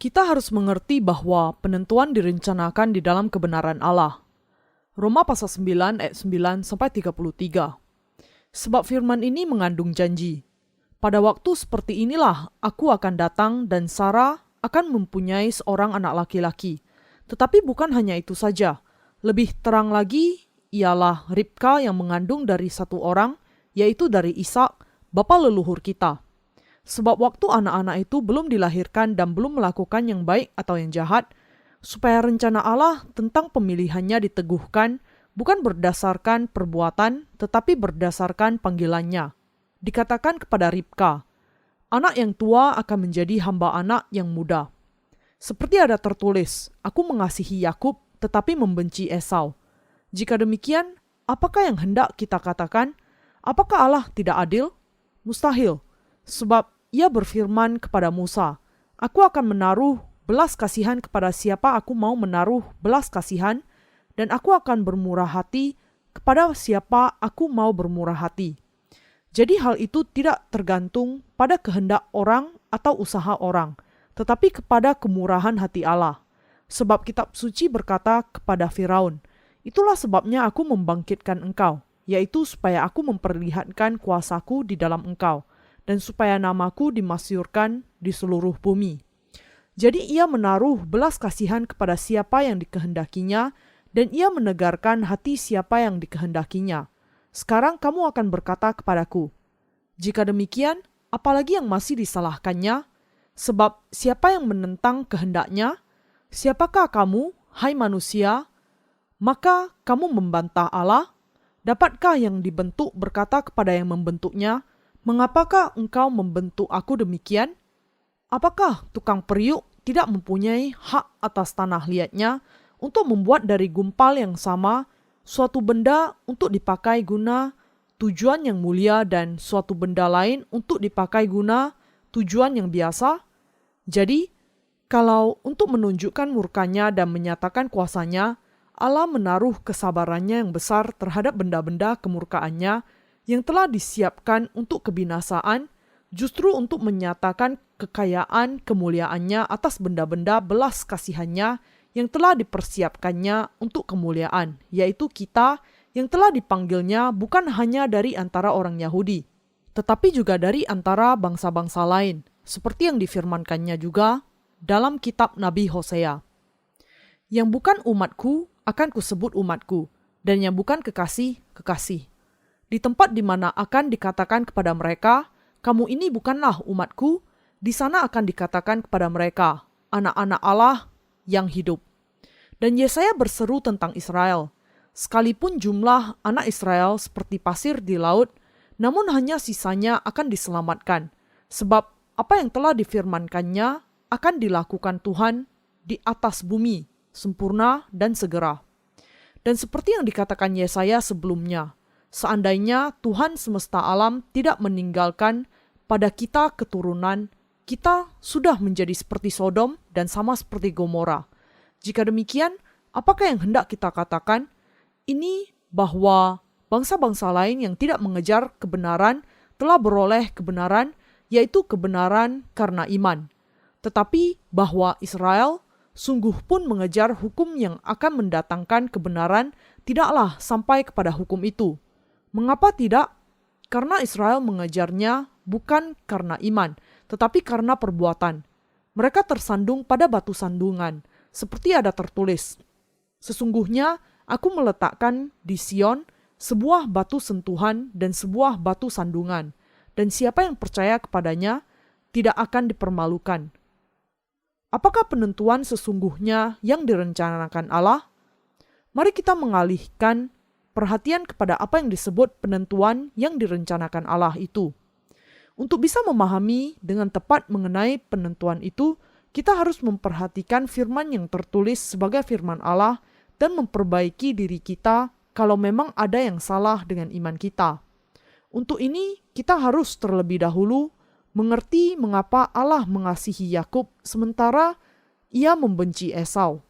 Kita harus mengerti bahwa penentuan direncanakan di dalam kebenaran Allah. Roma pasal 9 ayat 9 sampai 33. Sebab firman ini mengandung janji. Pada waktu seperti inilah aku akan datang dan Sarah akan mempunyai seorang anak laki-laki. Tetapi bukan hanya itu saja. Lebih terang lagi ialah Ribka yang mengandung dari satu orang, yaitu dari Ishak, bapa leluhur kita. Sebab waktu anak-anak itu belum dilahirkan dan belum melakukan yang baik atau yang jahat, supaya rencana Allah tentang pemilihannya diteguhkan bukan berdasarkan perbuatan, tetapi berdasarkan panggilannya. Dikatakan kepada Ribka, anak yang tua akan menjadi hamba anak yang muda. Seperti ada tertulis, aku mengasihi Yakub tetapi membenci Esau. Jika demikian, apakah yang hendak kita katakan? Apakah Allah tidak adil? Mustahil. Sebab ia berfirman kepada Musa, aku akan menaruh belas kasihan kepada siapa aku mau menaruh belas kasihan, dan aku akan bermurah hati kepada siapa aku mau bermurah hati. Jadi hal itu tidak tergantung pada kehendak orang atau usaha orang, tetapi kepada kemurahan hati Allah. Sebab kitab suci berkata kepada Firaun, itulah sebabnya aku membangkitkan engkau, yaitu supaya aku memperlihatkan kuasaku di dalam engkau, dan supaya namaku dimasyurkan di seluruh bumi. Jadi ia menaruh belas kasihan kepada siapa yang dikehendakinya, dan ia menegarkan hati siapa yang dikehendakinya. Sekarang kamu akan berkata kepadaku, jika demikian, apalagi yang masih disalahkannya? Sebab siapa yang menentang kehendaknya? Siapakah kamu, hai manusia? Maka kamu membantah Allah? Dapatkah yang dibentuk berkata kepada yang membentuknya, mengapakah engkau membentuk aku demikian? Apakah tukang periuk tidak mempunyai hak atas tanah liatnya untuk membuat dari gumpal yang sama suatu benda untuk dipakai guna tujuan yang mulia dan suatu benda lain untuk dipakai guna tujuan yang biasa? Jadi, kalau untuk menunjukkan murkanya dan menyatakan kuasanya, Allah menaruh kesabarannya yang besar terhadap benda-benda kemurkaannya yang telah disiapkan untuk kebinasaan, justru untuk menyatakan kekayaan kemuliaannya atas benda-benda belas kasihannya yang telah dipersiapkannya untuk kemuliaan, yaitu kita yang telah dipanggilnya bukan hanya dari antara orang Yahudi, tetapi juga dari antara bangsa-bangsa lain, seperti yang difirmankannya juga dalam kitab Nabi Hosea. Yang bukan umatku akan kusebut umatku, dan yang bukan kekasih, kekasih. Di tempat di mana akan dikatakan kepada mereka, kamu ini bukanlah umatku, di sana akan dikatakan kepada mereka, anak-anak Allah yang hidup. Dan Yesaya berseru tentang Israel, sekalipun jumlah anak Israel seperti pasir di laut, namun hanya sisanya akan diselamatkan, sebab apa yang telah difirmankannya akan dilakukan Tuhan di atas bumi, sempurna dan segera. Dan seperti yang dikatakan Yesaya sebelumnya, seandainya Tuhan semesta alam tidak meninggalkan pada kita keturunan, kita sudah menjadi seperti Sodom dan sama seperti Gomora. Jika demikian, apakah yang hendak kita katakan? Ini bahwa bangsa-bangsa lain yang tidak mengejar kebenaran telah beroleh kebenaran, yaitu kebenaran karena iman. Tetapi bahwa Israel sungguh pun mengejar hukum yang akan mendatangkan kebenaran, tidaklah sampai kepada hukum itu. Mengapa tidak? Karena Israel mengejarnya bukan karena iman, tetapi karena perbuatan. Mereka tersandung pada batu sandungan, seperti ada tertulis, sesungguhnya aku meletakkan di Sion sebuah batu sentuhan dan sebuah batu sandungan, dan siapa yang percaya kepadanya tidak akan dipermalukan. Apakah penentuan sesungguhnya yang direncanakan Allah? Mari kita mengalihkan perhatian kepada apa yang disebut penentuan yang direncanakan Allah itu. Untuk bisa memahami dengan tepat mengenai penentuan itu, kita harus memperhatikan firman yang tertulis sebagai firman Allah dan memperbaiki diri kita kalau memang ada yang salah dengan iman kita. Untuk ini, kita harus terlebih dahulu mengerti mengapa Allah mengasihi Yakub sementara ia membenci Esau.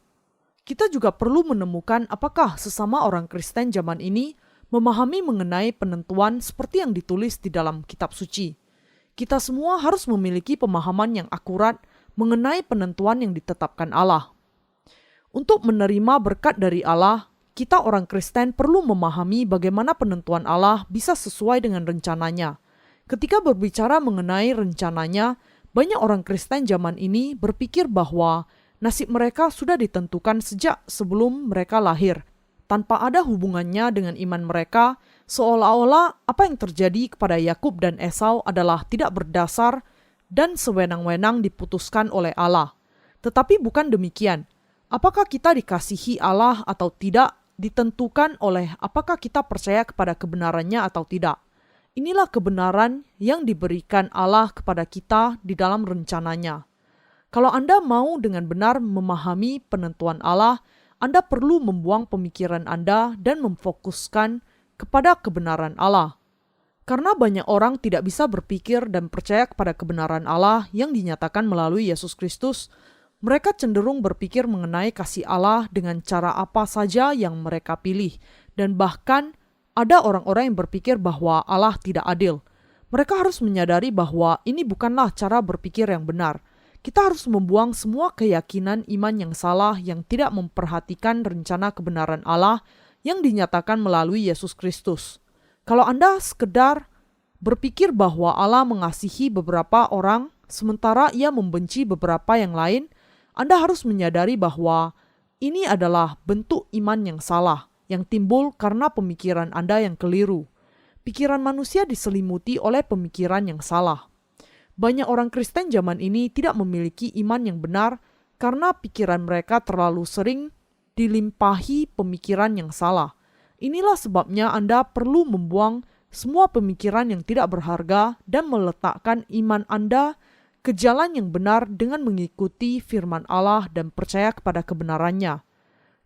Kita juga perlu menemukan apakah sesama orang Kristen zaman ini memahami mengenai penentuan seperti yang ditulis di dalam kitab suci. Kita semua harus memiliki pemahaman yang akurat mengenai penentuan yang ditetapkan Allah. Untuk menerima berkat dari Allah, kita orang Kristen perlu memahami bagaimana penentuan Allah bisa sesuai dengan rencananya. Ketika berbicara mengenai rencananya, banyak orang Kristen zaman ini berpikir bahwa nasib mereka sudah ditentukan sejak sebelum mereka lahir, tanpa ada hubungannya dengan iman mereka, seolah-olah apa yang terjadi kepada Yakub dan Esau adalah tidak berdasar dan sewenang-wenang diputuskan oleh Allah. Tetapi bukan demikian. Apakah kita dikasihi Allah atau tidak ditentukan oleh apakah kita percaya kepada kebenarannya atau tidak. Inilah kebenaran yang diberikan Allah kepada kita di dalam rencananya. Kalau Anda mau dengan benar memahami penentuan Allah, Anda perlu membuang pemikiran Anda dan memfokuskan kepada kebenaran Allah. Karena banyak orang tidak bisa berpikir dan percaya kepada kebenaran Allah yang dinyatakan melalui Yesus Kristus, mereka cenderung berpikir mengenai kasih Allah dengan cara apa saja yang mereka pilih, dan bahkan ada orang-orang yang berpikir bahwa Allah tidak adil. Mereka harus menyadari bahwa ini bukanlah cara berpikir yang benar. Kita harus membuang semua keyakinan iman yang salah yang tidak memperhatikan rencana kebenaran Allah yang dinyatakan melalui Yesus Kristus. Kalau Anda sekedar berpikir bahwa Allah mengasihi beberapa orang sementara Ia membenci beberapa yang lain, Anda harus menyadari bahwa ini adalah bentuk iman yang salah yang timbul karena pemikiran Anda yang keliru. Pikiran manusia diselimuti oleh pemikiran yang salah. Banyak orang Kristen zaman ini tidak memiliki iman yang benar karena pikiran mereka terlalu sering dilimpahi pemikiran yang salah. Inilah sebabnya Anda perlu membuang semua pemikiran yang tidak berharga dan meletakkan iman Anda ke jalan yang benar dengan mengikuti firman Allah dan percaya kepada kebenarannya.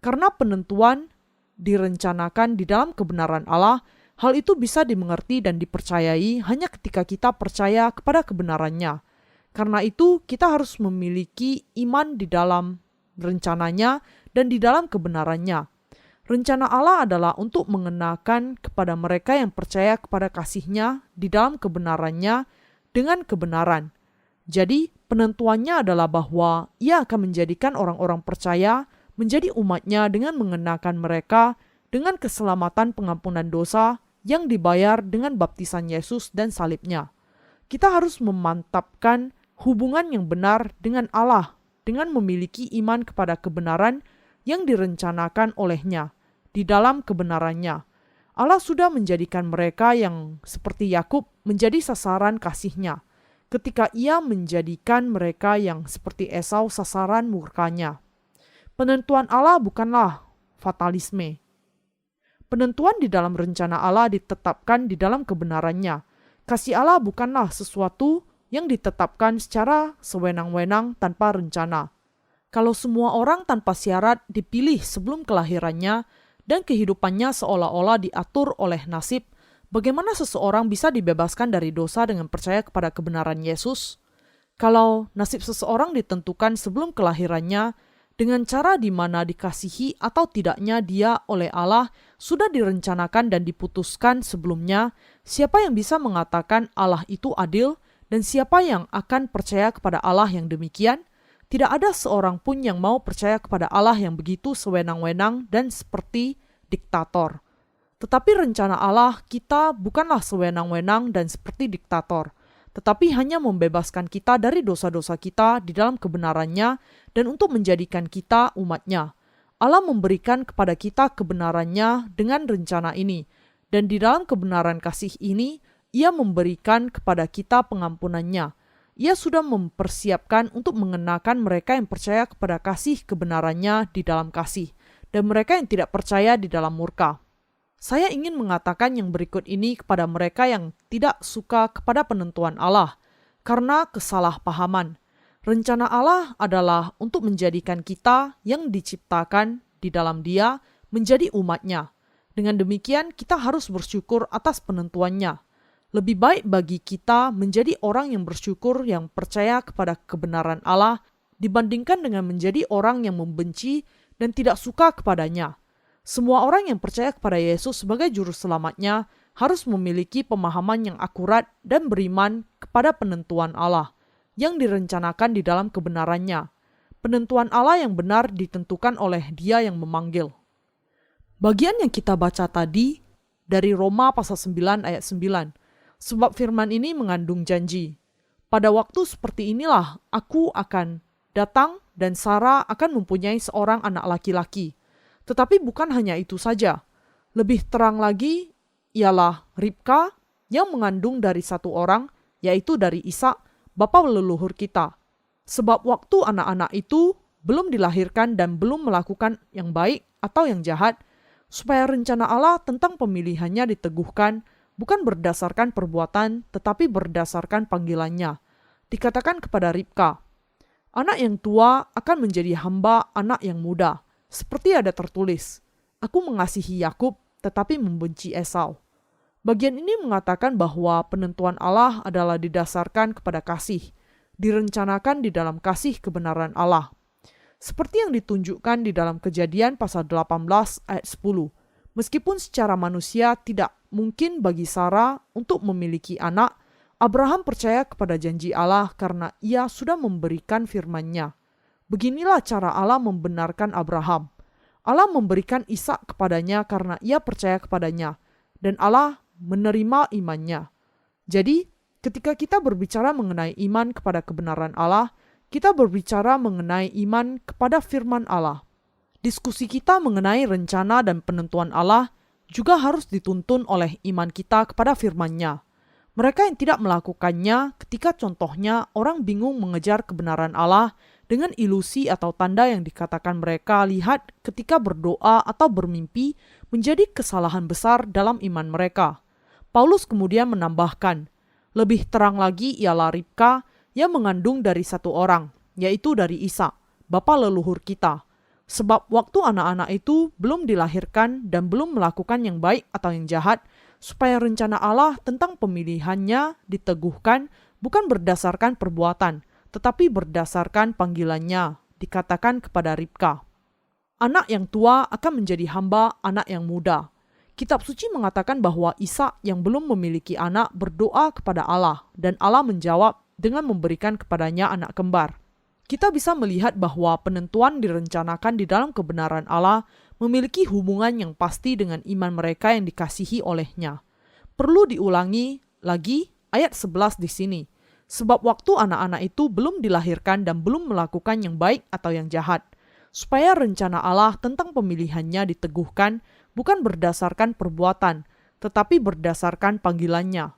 Karena penentuan direncanakan di dalam kebenaran Allah, hal itu bisa dimengerti dan dipercayai hanya ketika kita percaya kepada kebenarannya. Karena itu, kita harus memiliki iman di dalam rencananya dan di dalam kebenarannya. Rencana Allah adalah untuk mengenakan kepada mereka yang percaya kepada kasih-Nya di dalam kebenarannya dengan kebenaran. Jadi, penentuannya adalah bahwa Ia akan menjadikan orang-orang percaya menjadi umat-Nya dengan mengenakan mereka dengan keselamatan pengampunan dosa yang dibayar dengan baptisan Yesus dan salib-Nya. Kita harus memantapkan hubungan yang benar dengan Allah dengan memiliki iman kepada kebenaran yang direncanakan oleh-Nya di dalam kebenarannya. Allah sudah menjadikan mereka yang seperti Yakub menjadi sasaran kasih-Nya, ketika Ia menjadikan mereka yang seperti Esau sasaran murka-Nya. Penentuan Allah bukanlah fatalisme. Penentuan di dalam rencana Allah ditetapkan di dalam kebenarannya. Kasih Allah bukanlah sesuatu yang ditetapkan secara sewenang-wenang tanpa rencana. Kalau semua orang tanpa syarat dipilih sebelum kelahirannya dan kehidupannya seolah-olah diatur oleh nasib, bagaimana seseorang bisa dibebaskan dari dosa dengan percaya kepada kebenaran Yesus? Kalau nasib seseorang ditentukan sebelum kelahirannya, dengan cara di mana dikasihi atau tidaknya dia oleh Allah sudah direncanakan dan diputuskan sebelumnya, siapa yang bisa mengatakan Allah itu adil dan siapa yang akan percaya kepada Allah yang demikian? Tidak ada seorang pun yang mau percaya kepada Allah yang begitu sewenang-wenang dan seperti diktator. Tetapi rencana Allah kita bukanlah sewenang-wenang dan seperti diktator, tetapi hanya membebaskan kita dari dosa-dosa kita di dalam kebenarannya dan untuk menjadikan kita umat-Nya. Allah memberikan kepada kita kebenarannya dengan rencana ini, dan di dalam kebenaran kasih ini, Ia memberikan kepada kita pengampunannya. Ia sudah mempersiapkan untuk mengenakan mereka yang percaya kepada kasih kebenarannya di dalam kasih, dan mereka yang tidak percaya di dalam murka. Saya ingin mengatakan yang berikut ini kepada mereka yang tidak suka kepada penentuan Allah, karena kesalahpahaman. Rencana Allah adalah untuk menjadikan kita yang diciptakan di dalam Dia menjadi umat-Nya. Dengan demikian, kita harus bersyukur atas penentuannya. Lebih baik bagi kita menjadi orang yang bersyukur yang percaya kepada kebenaran Allah dibandingkan dengan menjadi orang yang membenci dan tidak suka kepadanya. Semua orang yang percaya kepada Yesus sebagai juru selamatnya harus memiliki pemahaman yang akurat dan beriman kepada penentuan Allah. yang direncanakan di dalam kebenarannya. Penentuan Allah yang benar ditentukan oleh Dia yang memanggil. Bagian yang kita baca tadi dari Roma pasal 9 ayat 9. Sebab firman ini mengandung janji. Pada waktu seperti inilah aku akan datang dan Sarah akan mempunyai seorang anak laki-laki. Tetapi bukan hanya itu saja. Lebih terang lagi ialah Ribka yang mengandung dari satu orang, yaitu dari Ishak, bapa leluhur kita. Sebab waktu anak-anak itu belum dilahirkan dan belum melakukan yang baik atau yang jahat, supaya rencana Allah tentang pemilihannya diteguhkan, bukan berdasarkan perbuatan, tetapi berdasarkan panggilannya. Dikatakan kepada Ribka, anak yang tua akan menjadi hamba anak yang muda, seperti ada tertulis, aku mengasihi Yakub, tetapi membenci Esau. Bagian ini mengatakan bahwa penentuan Allah adalah didasarkan kepada kasih, direncanakan di dalam kasih kebenaran Allah. Seperti yang ditunjukkan di dalam Kejadian pasal 18 ayat 10. Meskipun secara manusia tidak mungkin bagi Sarah untuk memiliki anak, Abraham percaya kepada janji Allah karena ia sudah memberikan firman-Nya. Beginilah cara Allah membenarkan Abraham. Allah memberikan Ishak kepadanya karena ia percaya kepadanya, dan Allah menerima imannya. Jadi, ketika kita berbicara mengenai iman kepada kebenaran Allah, kita berbicara mengenai iman kepada firman Allah. Diskusi kita mengenai rencana dan penentuan Allah juga harus dituntun oleh iman kita kepada firman-Nya. Mereka yang tidak melakukannya ketika contohnya orang bingung mengejar kebenaran Allah dengan ilusi atau tanda yang dikatakan mereka lihat ketika berdoa atau bermimpi menjadi kesalahan besar dalam iman mereka. Paulus kemudian menambahkan, lebih terang lagi ialah Ribka yang mengandung dari satu orang, yaitu dari Ishak, bapa leluhur kita. Sebab waktu anak-anak itu belum dilahirkan dan belum melakukan yang baik atau yang jahat, supaya rencana Allah tentang pemilihannya diteguhkan bukan berdasarkan perbuatan, tetapi berdasarkan panggilannya, dikatakan kepada Ribka. Anak yang tua akan menjadi hamba anak yang muda. Kitab suci mengatakan bahwa Ishak yang belum memiliki anak berdoa kepada Allah, dan Allah menjawab dengan memberikan kepadanya anak kembar. Kita bisa melihat bahwa penentuan direncanakan di dalam kebenaran Allah memiliki hubungan yang pasti dengan iman mereka yang dikasihi olehnya. Perlu diulangi lagi ayat 11 di sini. Sebab waktu anak-anak itu belum dilahirkan dan belum melakukan yang baik atau yang jahat, supaya rencana Allah tentang pemilihannya diteguhkan bukan berdasarkan perbuatan, tetapi berdasarkan panggilannya.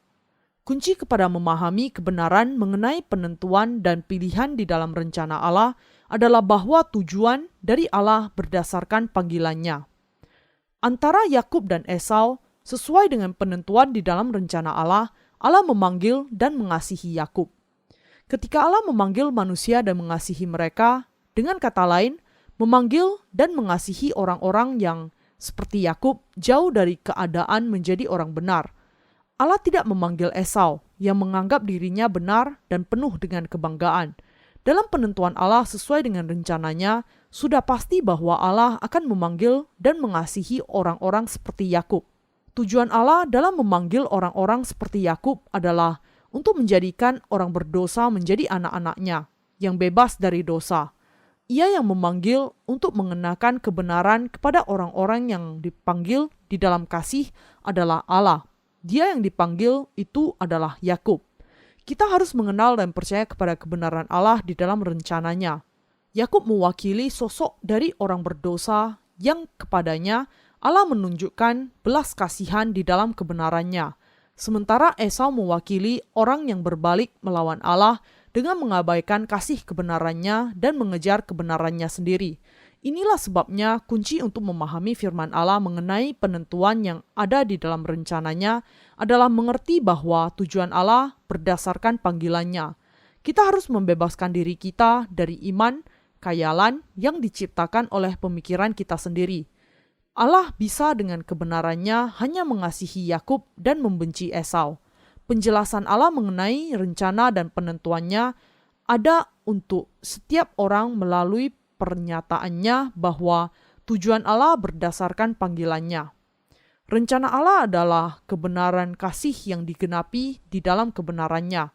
Kunci kepada memahami kebenaran mengenai penentuan dan pilihan di dalam rencana Allah adalah bahwa tujuan dari Allah berdasarkan panggilannya. Antara Yakub dan Esau, sesuai dengan penentuan di dalam rencana Allah, Allah memanggil dan mengasihi Yakub. Ketika Allah memanggil manusia dan mengasihi mereka, dengan kata lain, memanggil dan mengasihi orang-orang yang seperti Yakub jauh dari keadaan menjadi orang benar. Allah tidak memanggil Esau yang menganggap dirinya benar dan penuh dengan kebanggaan. Dalam penentuan Allah sesuai dengan rencananya, sudah pasti bahwa Allah akan memanggil dan mengasihi orang-orang seperti Yakub. Tujuan Allah dalam memanggil orang-orang seperti Yakub adalah untuk menjadikan orang berdosa menjadi anak-anaknya yang bebas dari dosa. Ia yang memanggil untuk mengenakan kebenaran kepada orang-orang yang dipanggil di dalam kasih adalah Allah. Dia yang dipanggil itu adalah Yakub. Kita harus mengenal dan percaya kepada kebenaran Allah di dalam rencananya. Yakub mewakili sosok dari orang berdosa yang kepadanya Allah menunjukkan belas kasihan di dalam kebenarannya. Sementara Esau mewakili orang yang berbalik melawan Allah dengan mengabaikan kasih kebenarannya dan mengejar kebenarannya sendiri. Inilah sebabnya kunci untuk memahami firman Allah mengenai penentuan yang ada di dalam rencananya adalah mengerti bahwa tujuan Allah berdasarkan panggilannya. Kita harus membebaskan diri kita dari iman, khayalan yang diciptakan oleh pemikiran kita sendiri. Allah bisa dengan kebenarannya hanya mengasihi Yakub dan membenci Esau. Penjelasan Allah mengenai rencana dan penentuannya ada untuk setiap orang melalui pernyataannya bahwa tujuan Allah berdasarkan panggilannya. Rencana Allah adalah kebenaran kasih yang digenapi di dalam kebenarannya.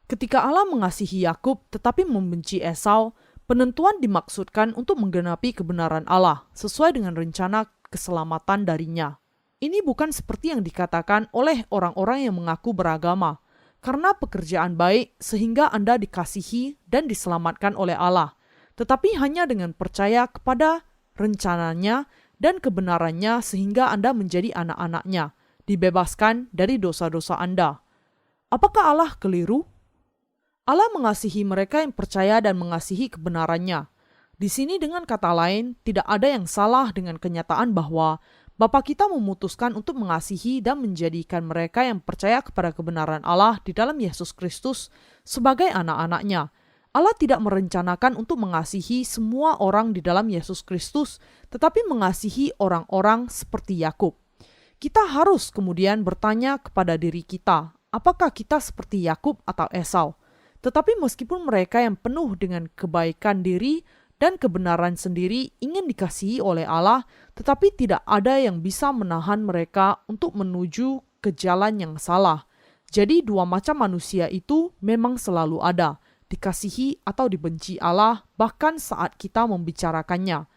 Ketika Allah mengasihi Yakub tetapi membenci Esau, penentuan dimaksudkan untuk menggenapi kebenaran Allah sesuai dengan rencana keselamatan darinya. Ini bukan seperti yang dikatakan oleh orang-orang yang mengaku beragama, karena pekerjaan baik sehingga Anda dikasihi dan diselamatkan oleh Allah, tetapi hanya dengan percaya kepada rencananya dan kebenarannya sehingga Anda menjadi anak-anaknya, dibebaskan dari dosa-dosa Anda. Apakah Allah keliru? Allah mengasihi mereka yang percaya dan mengasihi kebenarannya. Di sini dengan kata lain, tidak ada yang salah dengan kenyataan bahwa Bapa kita memutuskan untuk mengasihi dan menjadikan mereka yang percaya kepada kebenaran Allah di dalam Yesus Kristus sebagai anak-anaknya. Allah tidak merencanakan untuk mengasihi semua orang di dalam Yesus Kristus, tetapi mengasihi orang-orang seperti Yakub. Kita harus kemudian bertanya kepada diri kita, apakah kita seperti Yakub atau Esau? Tetapi meskipun mereka yang penuh dengan kebaikan diri dan kebenaran sendiri ingin dikasihi oleh Allah, tetapi tidak ada yang bisa menahan mereka untuk menuju ke jalan yang salah. Jadi dua macam manusia itu memang selalu ada, dikasihi atau dibenci Allah, bahkan saat kita membicarakannya.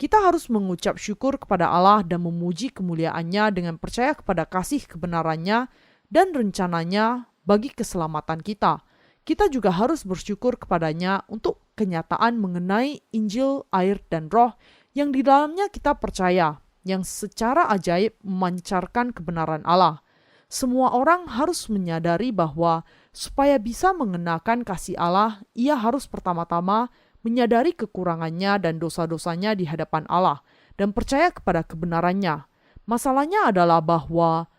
Kita harus mengucap syukur kepada Allah dan memuji kemuliaannya dengan percaya kepada kasih kebenarannya dan rencananya bagi keselamatan kita. Kita juga harus bersyukur kepadanya untuk kenyataan mengenai Injil, air, dan roh yang di dalamnya kita percaya, yang secara ajaib memancarkan kebenaran Allah. Semua orang harus menyadari bahwa supaya bisa mengenakan kasih Allah, ia harus pertama-tama menyadari kekurangannya dan dosa-dosanya di hadapan Allah dan percaya kepada kebenarannya. Masalahnya adalah bahwa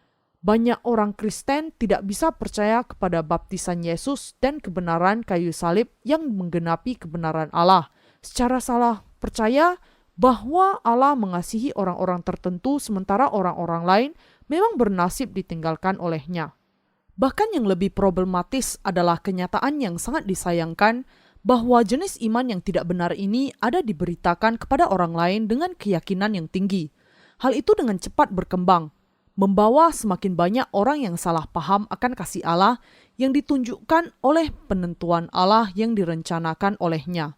banyak orang Kristen tidak bisa percaya kepada baptisan Yesus dan kebenaran kayu salib yang menggenapi kebenaran Allah. Secara salah percaya bahwa Allah mengasihi orang-orang tertentu sementara orang-orang lain memang bernasib ditinggalkan olehnya. Bahkan yang lebih problematis adalah kenyataan yang sangat disayangkan bahwa jenis iman yang tidak benar ini ada diberitakan kepada orang lain dengan keyakinan yang tinggi. Hal itu dengan cepat berkembang, membawa semakin banyak orang yang salah paham akan kasih Allah yang ditunjukkan oleh penentuan Allah yang direncanakan olehnya.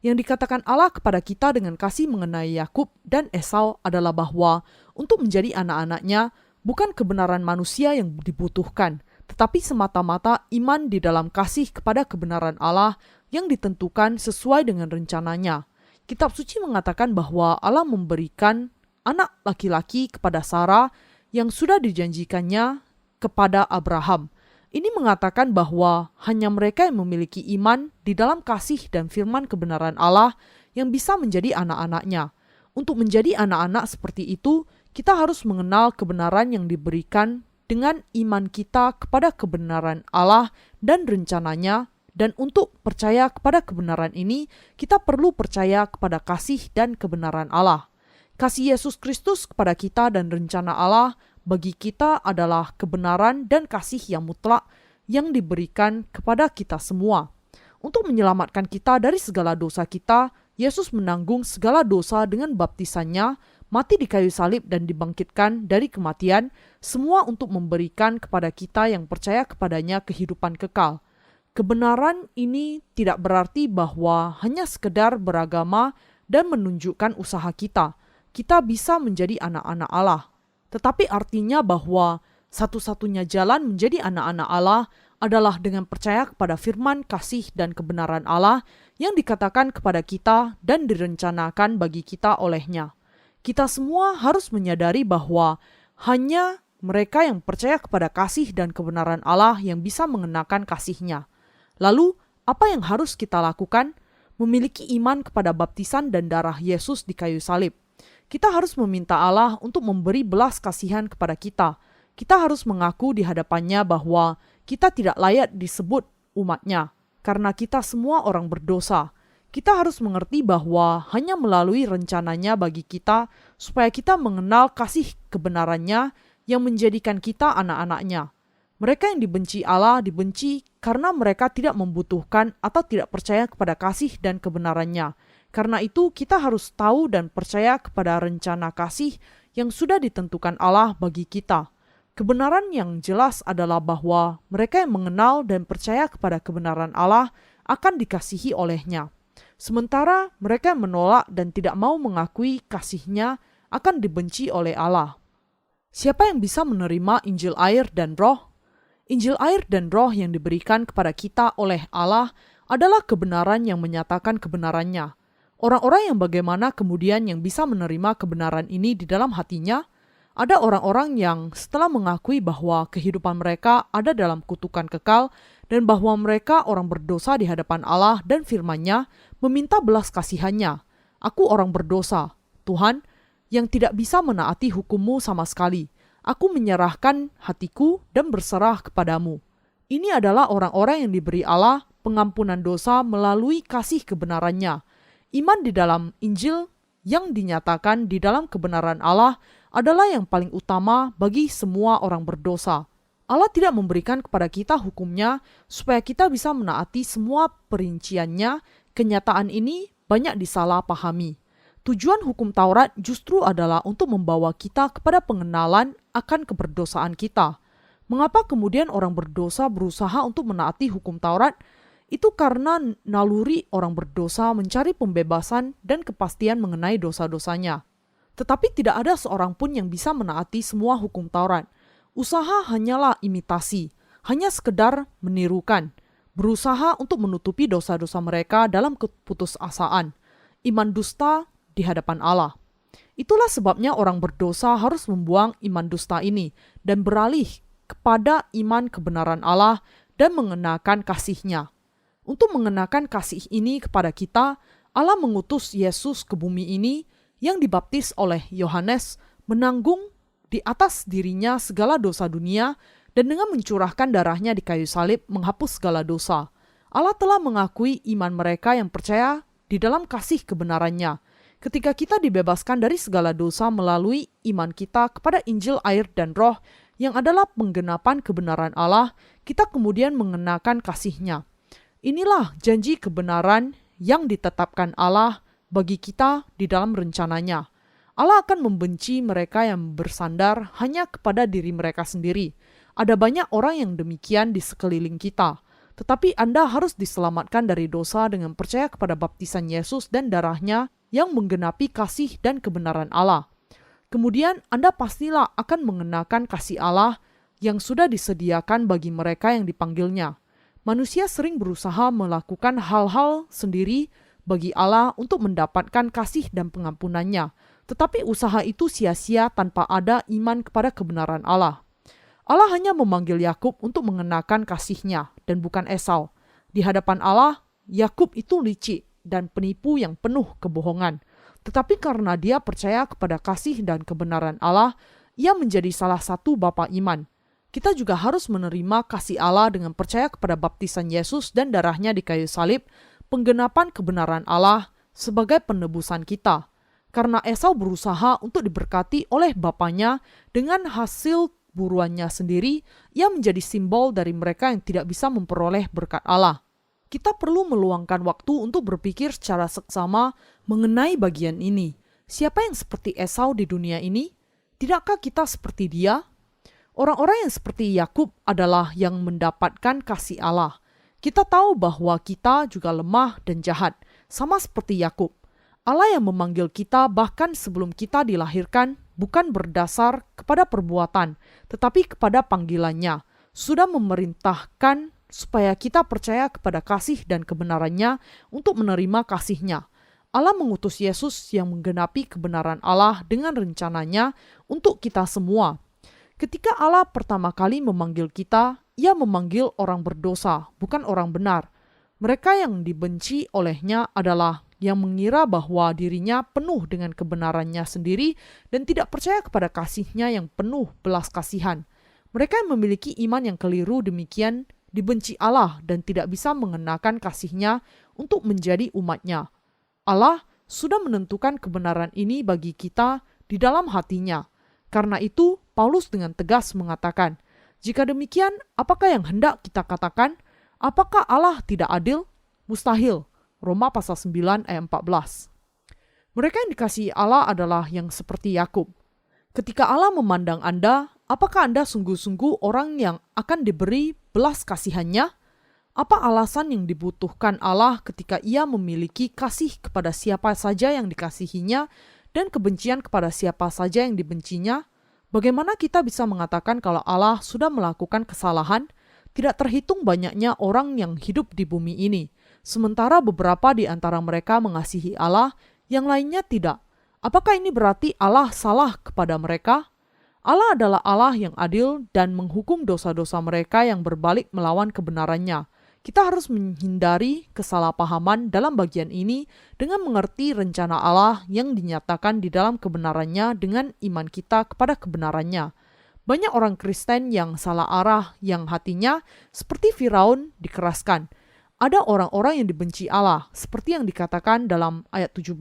Yang dikatakan Allah kepada kita dengan kasih mengenai Yakub dan Esau adalah bahwa untuk menjadi anak-anaknya bukan kebenaran manusia yang dibutuhkan, tetapi semata-mata iman di dalam kasih kepada kebenaran Allah yang ditentukan sesuai dengan rencananya. Kitab suci mengatakan bahwa Allah memberikan anak laki-laki kepada Sarah yang sudah dijanjikannya kepada Abraham. Ini mengatakan bahwa hanya mereka yang memiliki iman di dalam kasih dan firman kebenaran Allah yang bisa menjadi anak-anaknya. Untuk menjadi anak-anak seperti itu, kita harus mengenal kebenaran yang diberikan dengan iman kita kepada kebenaran Allah dan rencananya, dan untuk percaya kepada kebenaran ini, kita perlu percaya kepada kasih dan kebenaran Allah. Kasih Yesus Kristus kepada kita dan rencana Allah bagi kita adalah kebenaran dan kasih yang mutlak yang diberikan kepada kita semua. Untuk menyelamatkan kita dari segala dosa kita, Yesus menanggung segala dosa dengan baptisannya, mati di kayu salib dan dibangkitkan dari kematian, semua untuk memberikan kepada kita yang percaya kepadanya kehidupan kekal. Kebenaran ini tidak berarti bahwa hanya sekedar beragama dan menunjukkan usaha kita bisa menjadi anak-anak Allah. Tetapi artinya bahwa satu-satunya jalan menjadi anak-anak Allah adalah dengan percaya kepada firman kasih dan kebenaran Allah yang dikatakan kepada kita dan direncanakan bagi kita olehnya. Kita semua harus menyadari bahwa hanya mereka yang percaya kepada kasih dan kebenaran Allah yang bisa mengenakan kasih-Nya. Lalu, apa yang harus kita lakukan? Memiliki iman kepada baptisan dan darah Yesus di kayu salib. Kita harus meminta Allah untuk memberi belas kasihan kepada kita. Kita harus mengaku di hadapannya bahwa kita tidak layak disebut umat-Nya, karena kita semua orang berdosa. Kita harus mengerti bahwa hanya melalui rencananya bagi kita, supaya kita mengenal kasih kebenarannya yang menjadikan kita anak-anak-Nya. Mereka yang dibenci Allah dibenci karena mereka tidak membutuhkan atau tidak percaya kepada kasih dan kebenarannya. Karena itu kita harus tahu dan percaya kepada rencana kasih yang sudah ditentukan Allah bagi kita. Kebenaran yang jelas adalah bahwa mereka yang mengenal dan percaya kepada kebenaran Allah akan dikasihi olehnya. Sementara mereka yang menolak dan tidak mau mengakui kasih-Nya akan dibenci oleh Allah. Siapa yang bisa menerima Injil air dan Roh? Injil air dan Roh yang diberikan kepada kita oleh Allah adalah kebenaran yang menyatakan kebenarannya. Orang-orang yang bagaimana kemudian yang bisa menerima kebenaran ini di dalam hatinya? Ada orang-orang yang setelah mengakui bahwa kehidupan mereka ada dalam kutukan kekal dan bahwa mereka orang berdosa di hadapan Allah dan firman-Nya, meminta belas kasihan-Nya. Aku orang berdosa, Tuhan, yang tidak bisa menaati hukum-Mu sama sekali. Aku menyerahkan hatiku dan berserah kepadamu. Ini adalah orang-orang yang diberi Allah pengampunan dosa melalui kasih kebenaran-Nya. Iman di dalam Injil yang dinyatakan di dalam kebenaran Allah adalah yang paling utama bagi semua orang berdosa. Allah tidak memberikan kepada kita hukum-Nya supaya kita bisa menaati semua perinciannya. Kenyataan ini banyak disalahpahami. Tujuan hukum Taurat justru adalah untuk membawa kita kepada pengenalan akan keberdosaan kita. Mengapa kemudian orang berdosa berusaha untuk menaati hukum Taurat? Itu karena naluri orang berdosa mencari pembebasan dan kepastian mengenai dosa-dosanya. Tetapi tidak ada seorang pun yang bisa menaati semua hukum Taurat. Usaha hanyalah imitasi, hanya sekedar menirukan, berusaha untuk menutupi dosa-dosa mereka dalam keputusasaan, iman dusta di hadapan Allah. Itulah sebabnya orang berdosa harus membuang iman dusta ini dan beralih kepada iman kebenaran Allah dan mengenakan kasih-Nya. Untuk mengenakan kasih ini kepada kita, Allah mengutus Yesus ke bumi ini yang dibaptis oleh Yohanes menanggung di atas dirinya segala dosa dunia dan dengan mencurahkan darahnya di kayu salib menghapus segala dosa. Allah telah mengakui iman mereka yang percaya di dalam kasih kebenaran-Nya. Ketika kita dibebaskan dari segala dosa melalui iman kita kepada Injil air dan Roh yang adalah penggenapan kebenaran Allah, kita kemudian mengenakan kasih-Nya. Inilah janji kebenaran yang ditetapkan Allah bagi kita di dalam rencananya. Allah akan membenci mereka yang bersandar hanya kepada diri mereka sendiri. Ada banyak orang yang demikian di sekeliling kita. Tetapi Anda harus diselamatkan dari dosa dengan percaya kepada baptisan Yesus dan darah-Nya yang menggenapi kasih dan kebenaran Allah. Kemudian Anda pastilah akan mengenakan kasih Allah yang sudah disediakan bagi mereka yang dipanggil-Nya. Manusia sering berusaha melakukan hal-hal sendiri bagi Allah untuk mendapatkan kasih dan pengampunan-Nya. Tetapi usaha itu sia-sia tanpa ada iman kepada kebenaran Allah. Allah hanya memanggil Yakub untuk mengenakan kasih-Nya dan bukan Esau. Di hadapan Allah, Yakub itu licik dan penipu yang penuh kebohongan. Tetapi karena dia percaya kepada kasih dan kebenaran Allah, ia menjadi salah satu bapa iman. Kita juga harus menerima kasih Allah dengan percaya kepada baptisan Yesus dan darah-Nya di kayu salib, penggenapan kebenaran Allah sebagai penebusan kita. Karena Esau berusaha untuk diberkati oleh bapaknya dengan hasil buruannya sendiri, ia menjadi simbol dari mereka yang tidak bisa memperoleh berkat Allah. Kita perlu meluangkan waktu untuk berpikir secara seksama mengenai bagian ini. Siapa yang seperti Esau di dunia ini? Tidakkah kita seperti dia? Orang-orang yang seperti Yakub adalah yang mendapatkan kasih Allah. Kita tahu bahwa kita juga lemah dan jahat, sama seperti Yakub. Allah yang memanggil kita bahkan sebelum kita dilahirkan bukan berdasar kepada perbuatan, tetapi kepada panggilan-Nya, sudah memerintahkan supaya kita percaya kepada kasih dan kebenaran-Nya untuk menerima kasih-Nya. Allah mengutus Yesus yang menggenapi kebenaran Allah dengan rencananya untuk kita semua. Ketika Allah pertama kali memanggil kita, Ia memanggil orang berdosa, bukan orang benar. Mereka yang dibenci oleh-Nya adalah yang mengira bahwa dirinya penuh dengan kebenarannya sendiri dan tidak percaya kepada kasih-Nya yang penuh belas kasihan. Mereka yang memiliki iman yang keliru demikian dibenci Allah dan tidak bisa mengenakan kasih-Nya untuk menjadi umat-Nya. Allah sudah menentukan kebenaran ini bagi kita di dalam hati-Nya. Karena itu, Paulus dengan tegas mengatakan, jika demikian, apakah yang hendak kita katakan? Apakah Allah tidak adil? Mustahil. Roma pasal 9 ayat 14. Mereka yang dikasihi Allah adalah yang seperti Yakub. Ketika Allah memandang Anda, Apakah Anda sungguh-sungguh orang yang akan diberi belas kasihannya? Apa alasan yang dibutuhkan Allah ketika Ia memiliki kasih kepada siapa saja yang dikasihinya dan kebencian kepada siapa saja yang dibencinya? Bagaimana kita bisa mengatakan kalau Allah sudah melakukan kesalahan? Tidak terhitung banyaknya orang yang hidup di bumi ini, sementara beberapa di antara mereka mengasihi Allah, yang lainnya tidak. Apakah ini berarti Allah salah kepada mereka? Allah adalah Allah yang adil dan menghukum dosa-dosa mereka yang berbalik melawan kebenarannya. Kita harus menghindari kesalahpahaman dalam bagian ini dengan mengerti rencana Allah yang dinyatakan di dalam kebenarannya dengan iman kita kepada kebenarannya. Banyak orang Kristen yang salah arah, yang hatinya seperti Firaun dikeraskan. Ada orang-orang yang dibenci Allah, seperti yang dikatakan dalam ayat 17.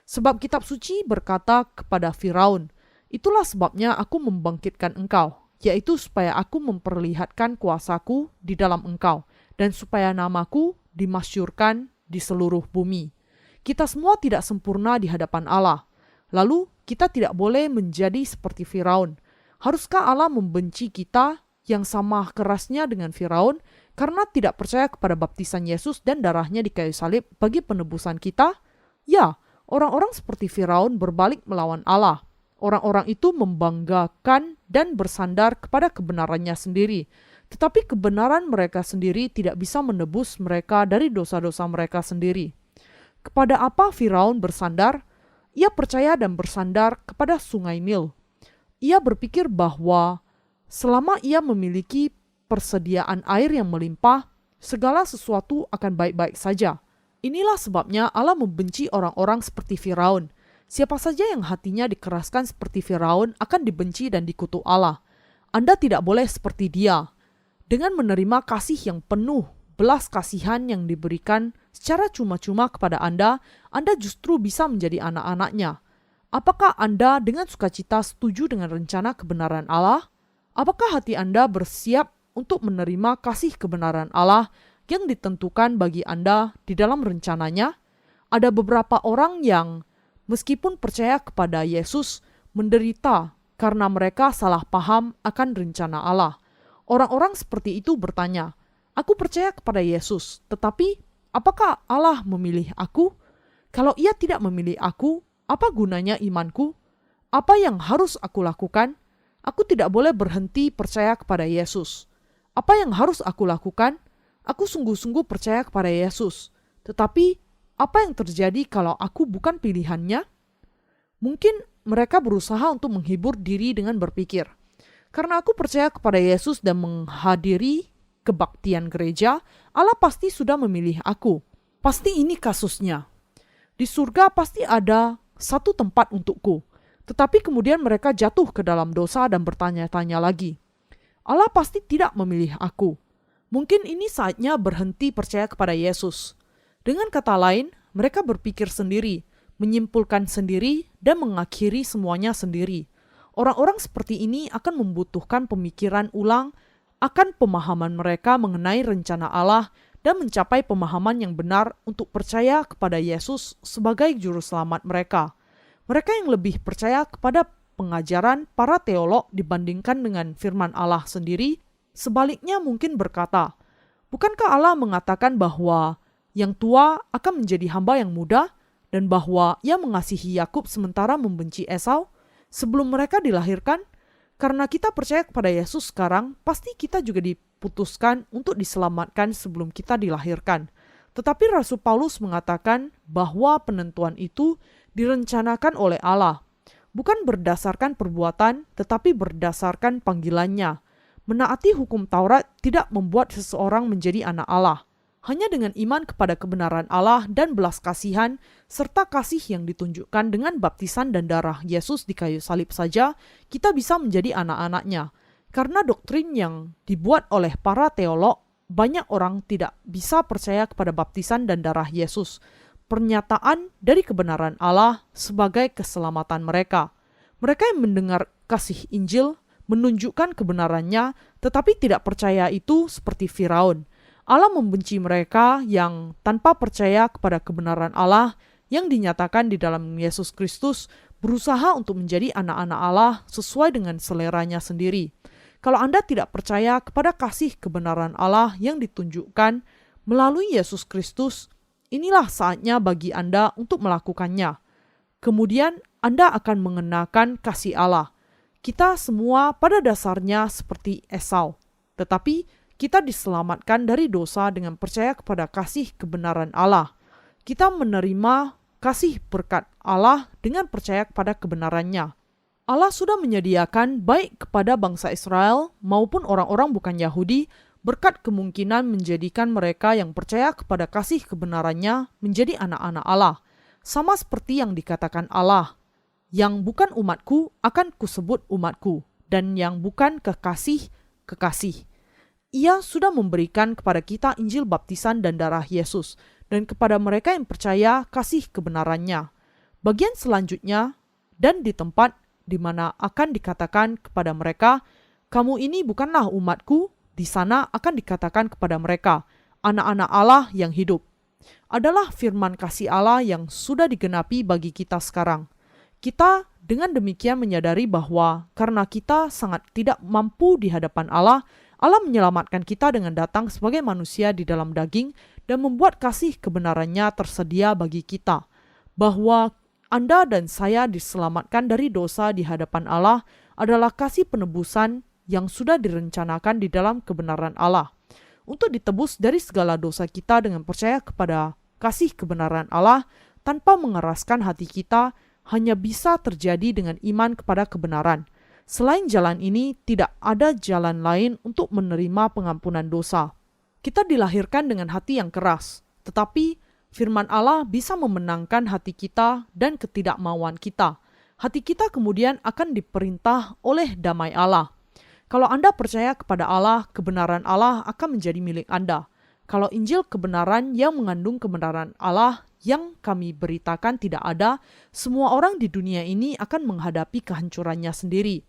Sebab kitab suci berkata kepada Firaun, "Itulah sebabnya aku membangkitkan engkau, yaitu supaya aku memperlihatkan kuasaku di dalam engkau, dan supaya namaku dimasyurkan di seluruh bumi." Kita semua tidak sempurna di hadapan Allah. Lalu kita tidak boleh menjadi seperti Firaun. Haruskah Allah membenci kita yang sama kerasnya dengan Firaun karena tidak percaya kepada baptisan Yesus dan darahnya di kayu salib bagi penebusan kita? Ya, orang-orang seperti Firaun berbalik melawan Allah. Orang-orang itu membanggakan dan bersandar kepada kebenarannya sendiri. Tetapi kebenaran mereka sendiri tidak bisa menebus mereka dari dosa-dosa mereka sendiri. Kepada apa Firaun bersandar? Ia percaya dan bersandar kepada sungai Nil. Ia berpikir bahwa selama ia memiliki persediaan air yang melimpah, segala sesuatu akan baik-baik saja. Inilah sebabnya Allah membenci orang-orang seperti Firaun. Siapa saja yang hatinya dikeraskan seperti Firaun akan dibenci dan dikutuk Allah. Anda tidak boleh seperti dia. Dengan menerima kasih yang penuh, belas kasihan yang diberikan secara cuma-cuma kepada Anda justru bisa menjadi anak-anaknya. Apakah Anda dengan sukacita setuju dengan rencana kebenaran Allah? Apakah hati Anda bersiap untuk menerima kasih kebenaran Allah yang ditentukan bagi Anda di dalam rencananya? Ada beberapa orang yang meskipun percaya kepada Yesus menderita karena mereka salah paham akan rencana Allah. Orang-orang seperti itu bertanya, "Aku percaya kepada Yesus, tetapi apakah Allah memilih aku? Kalau Ia tidak memilih aku, apa gunanya imanku? Apa yang harus aku lakukan? Aku tidak boleh berhenti percaya kepada Yesus. Apa yang harus aku lakukan? Aku sungguh-sungguh percaya kepada Yesus. Tetapi, apa yang terjadi kalau aku bukan pilihannya?" Mungkin mereka berusaha untuk menghibur diri dengan berpikir, "Karena aku percaya kepada Yesus dan menghadiri kebaktian gereja, Allah pasti sudah memilih aku. Pasti ini kasusnya. Di surga pasti ada satu tempat untukku." Tetapi kemudian mereka jatuh ke dalam dosa dan bertanya-tanya lagi, "Allah pasti tidak memilih aku." Mungkin ini saatnya berhenti percaya kepada Yesus. Dengan kata lain, mereka berpikir sendiri, menyimpulkan sendiri, dan mengakhiri semuanya sendiri. Orang-orang seperti ini akan membutuhkan pemikiran ulang akan pemahaman mereka mengenai rencana Allah dan mencapai pemahaman yang benar untuk percaya kepada Yesus sebagai juru selamat mereka. Mereka yang lebih percaya kepada pengajaran para teolog dibandingkan dengan firman Allah sendiri, sebaliknya mungkin berkata, "Bukankah Allah mengatakan bahwa yang tua akan menjadi hamba yang muda, dan bahwa Ia mengasihi Yakub sementara membenci Esau sebelum mereka dilahirkan? Karena kita percaya kepada Yesus sekarang, pasti kita juga diputuskan untuk diselamatkan sebelum kita dilahirkan." Tetapi Rasul Paulus mengatakan bahwa penentuan itu direncanakan oleh Allah, bukan berdasarkan perbuatan, tetapi berdasarkan panggilannya. Menaati hukum Taurat tidak membuat seseorang menjadi anak Allah. Hanya dengan iman kepada kebenaran Allah dan belas kasihan, serta kasih yang ditunjukkan dengan baptisan dan darah Yesus di kayu salib saja, kita bisa menjadi anak-anaknya. Karena doktrin yang dibuat oleh para teolog, banyak orang tidak bisa percaya kepada baptisan dan darah Yesus, pernyataan dari kebenaran Allah sebagai keselamatan mereka. Mereka yang mendengar kasih Injil, menunjukkan kebenarannya, tetapi tidak percaya itu seperti Firaun. Allah membenci mereka yang tanpa percaya kepada kebenaran Allah yang dinyatakan di dalam Yesus Kristus berusaha untuk menjadi anak-anak Allah sesuai dengan seleranya sendiri. Kalau Anda tidak percaya kepada kasih kebenaran Allah yang ditunjukkan melalui Yesus Kristus, inilah saatnya bagi Anda untuk melakukannya. Kemudian Anda akan mengenakan kasih Allah. Kita semua pada dasarnya seperti Esau, tetapi kita diselamatkan dari dosa dengan percaya kepada kasih kebenaran Allah. Kita menerima kasih berkat Allah dengan percaya kepada kebenarannya. Allah sudah menyediakan baik kepada bangsa Israel maupun orang-orang bukan Yahudi berkat kemungkinan menjadikan mereka yang percaya kepada kasih kebenarannya menjadi anak-anak Allah. Sama seperti yang dikatakan Allah, yang bukan umatku akan kusebut umatku, dan yang bukan kekasih, kekasih. Ia sudah memberikan kepada kita Injil baptisan dan darah Yesus, dan kepada mereka yang percaya kasih kebenarannya. Bagian selanjutnya, dan di tempat di mana akan dikatakan kepada mereka, kamu ini bukanlah umatku, di sana akan dikatakan kepada mereka, anak-anak Allah yang hidup. Adalah firman kasih Allah yang sudah digenapi bagi kita sekarang. Kita dengan demikian menyadari bahwa karena kita sangat tidak mampu di hadapan Allah, Allah menyelamatkan kita dengan datang sebagai manusia di dalam daging dan membuat kasih kebenarannya tersedia bagi kita. Bahwa Anda dan saya diselamatkan dari dosa di hadapan Allah adalah kasih penebusan yang sudah direncanakan di dalam kebenaran Allah. Untuk ditebus dari segala dosa kita dengan percaya kepada kasih kebenaran Allah tanpa mengeraskan hati kita hanya bisa terjadi dengan iman kepada kebenaran. Selain jalan ini, tidak ada jalan lain untuk menerima pengampunan dosa. Kita dilahirkan dengan hati yang keras, tetapi firman Allah bisa memenangkan hati kita dan ketidakmauan kita. Hati kita kemudian akan diperintah oleh damai Allah. Kalau Anda percaya kepada Allah, kebenaran Allah akan menjadi milik Anda. Kalau Injil kebenaran yang mengandung kebenaran Allah yang kami beritakan tidak ada, semua orang di dunia ini akan menghadapi kehancurannya sendiri.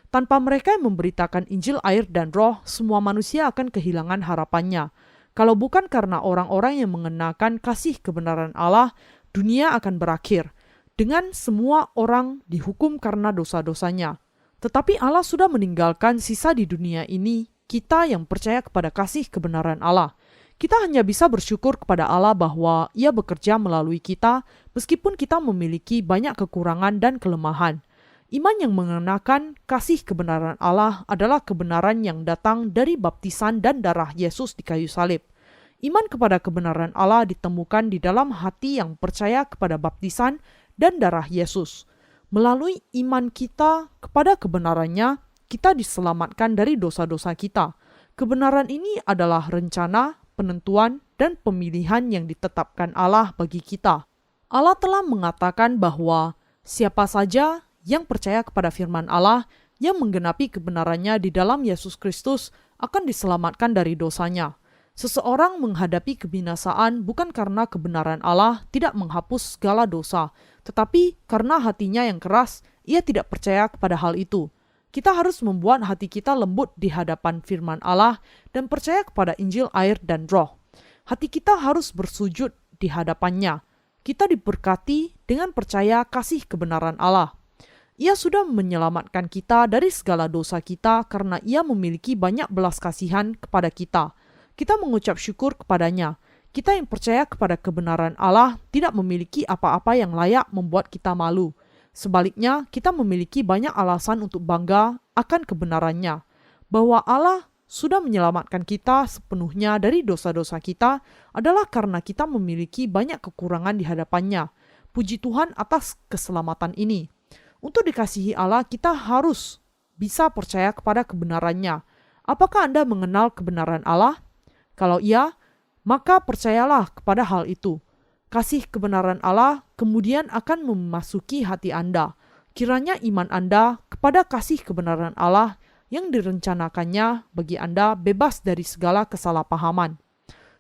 Tanpa mereka yang memberitakan Injil air dan roh, semua manusia akan kehilangan harapannya. Kalau bukan karena orang-orang yang mengenakan kasih kebenaran Allah, dunia akan berakhir, dengan semua orang dihukum karena dosa-dosanya. Tetapi Allah sudah meninggalkan sisa di dunia ini, kita yang percaya kepada kasih kebenaran Allah. Kita hanya bisa bersyukur kepada Allah bahwa Ia bekerja melalui kita, meskipun kita memiliki banyak kekurangan dan kelemahan. Iman yang mengenakan kasih kebenaran Allah adalah kebenaran yang datang dari baptisan dan darah Yesus di kayu salib. Iman kepada kebenaran Allah ditemukan di dalam hati yang percaya kepada baptisan dan darah Yesus. Melalui iman kita kepada kebenarannya, kita diselamatkan dari dosa-dosa kita. Kebenaran ini adalah rencana, penentuan, dan pemilihan yang ditetapkan Allah bagi kita. Allah telah mengatakan bahwa siapa saja yang percaya kepada firman Allah yang menggenapi kebenarannya di dalam Yesus Kristus akan diselamatkan dari dosanya. Seseorang menghadapi kebinasaan bukan karena kebenaran Allah tidak menghapus segala dosa, tetapi karena hatinya yang keras, ia tidak percaya kepada hal itu. Kita harus membuat hati kita lembut di hadapan firman Allah dan percaya kepada Injil air dan roh. Hati kita harus bersujud di hadapannya. Kita diberkati dengan percaya kasih kebenaran Allah. Ia sudah menyelamatkan kita dari segala dosa kita karena Ia memiliki banyak belas kasihan kepada kita. Kita mengucap syukur kepadanya. Kita yang percaya kepada kebenaran Allah tidak memiliki apa-apa yang layak membuat kita malu. Sebaliknya, kita memiliki banyak alasan untuk bangga akan kebenarannya. Bahwa Allah sudah menyelamatkan kita sepenuhnya dari dosa-dosa kita adalah karena kita memiliki banyak kekurangan di hadapannya. Puji Tuhan atas keselamatan ini. Untuk dikasihi Allah, kita harus bisa percaya kepada kebenarannya. Apakah Anda mengenal kebenaran Allah? Kalau iya, maka percayalah kepada hal itu. Kasih kebenaran Allah kemudian akan memasuki hati Anda. Kiranya iman Anda kepada kasih kebenaran Allah yang direncanakannya bagi Anda bebas dari segala kesalahpahaman.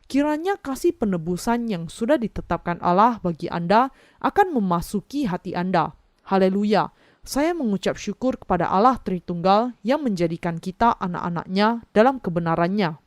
Kiranya kasih penebusan yang sudah ditetapkan Allah bagi Anda akan memasuki hati Anda. Haleluya! Saya mengucap syukur kepada Allah Tritunggal yang menjadikan kita anak-anaknya dalam kebenarannya.